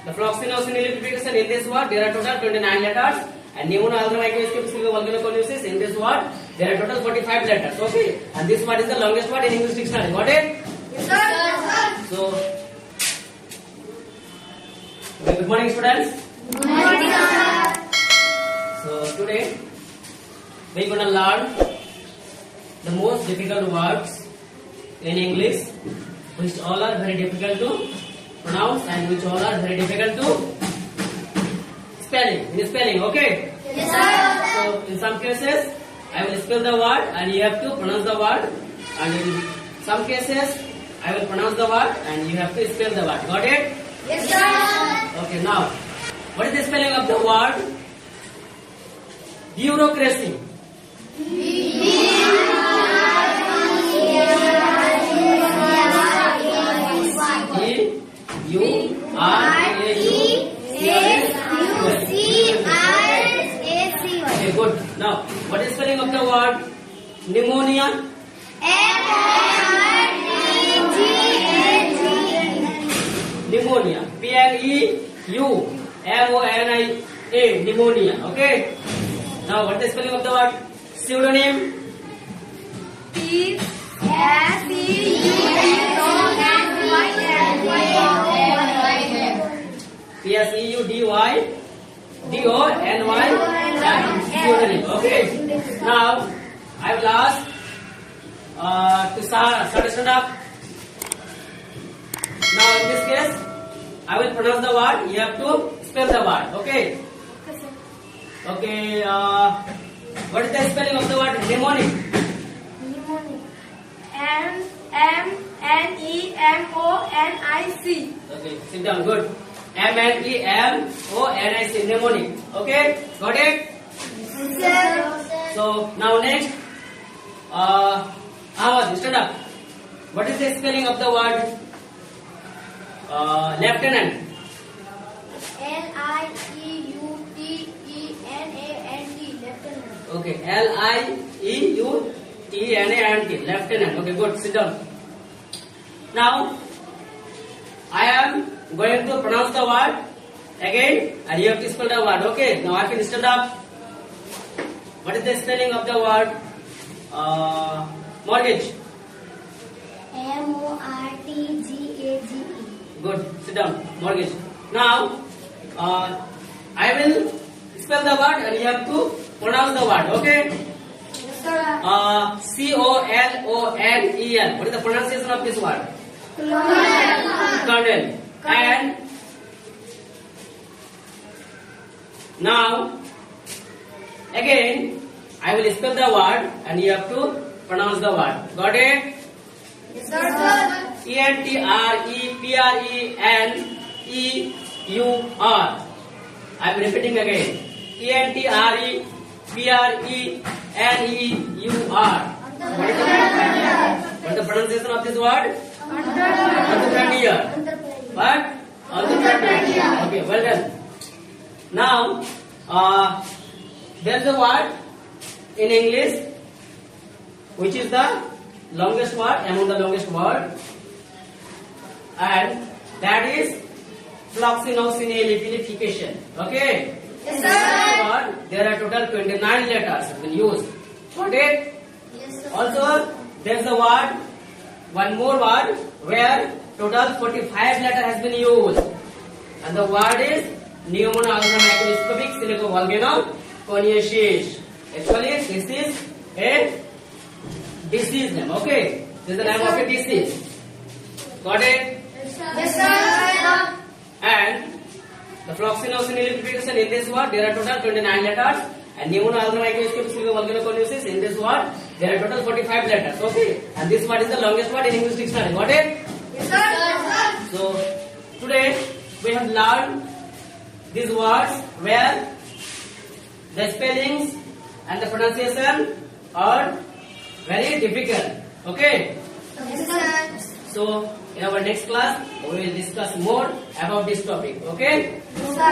The floxinosinilification in this word there are total 29 letters, and pneumoalgia volcanoconiosis in this word there are total 45 letters. Okay, and this word is the longest word in English dictionary. Got it? Yes, sir. So, good morning, students. Good morning, sir. So today we are going to learn the most difficult words in English, which all are very difficult to pronounce and which all are very difficult to spelling. Okay? Yes, sir. So in some cases I will spell the word and you have to pronounce the word, and in some cases I will pronounce the word and you have to spell the word. Got it? Yes, sir. Okay, now what is the spelling of the word bureaucracy? Okay, good. Now, what is spelling of the word pneumonia? Pneumonia. Pneumonia. Pneumonia. Okay. Now, what is the spelling of the word pseudonym? Pseudonym. Pseudonym. Okay. Now, I will ask to start stand up. Now, in this case, I will pronounce the word. You have to spell the word. Okay. Okay. What is the spelling of the word mnemonic? Mnemonic. Okay, sit down. Good. Mnemonic. Mnemonic. Okay, got it? So now next, Awad, stand up. What is the spelling of the word lieutenant? Lieutenant. Okay, Lieutenant. Lieutenant. Okay, good. Sit down. Now, I am going to pronounce the word again, and you have to spell the word. Okay. Now I can stand up. What is the spelling of the word mortgage? Mortgage. Good. Sit down. Mortgage. Now, I will spell the word, and you have to pronounce the word. Okay. Yes, sir. Colonel. What is the pronunciation of this word? Colonel. And now again I will spell the word and you have to pronounce the word. Got it? Yes, sir. Entrepreneur. I am repeating again. Entrepreneur. What is the pronunciation of this word? Entrepreneur. What? Entrepreneur. Okay, well done. Now, there is a word in English which is the longest word among the longest word, and that is floxinosinilification. Okay? Yes, In sir. this word, there are total 29 letters have been used. Got it? Yes, sir. Also, there is a word, one more word, where total 45 letter has been used, and the word is pneumoalgia microscopic silicovolcanoconiosis. Actually, this is a disease name. Okay, this is the name of a disease. Got it? Yes, sir. And the floxinosinilification in this word there are total 29 letters, and pneumoalgia microscopic silicovolcanoconiosis in this word there are total 45 letters. Okay, and this word is the longest word in English dictionary. Got it? Yes, sir. So today we have learned these words where the spellings and the pronunciation are very difficult. Okay. Yes, sir. So in our next class we will discuss more about this topic. Okay. Yes, sir.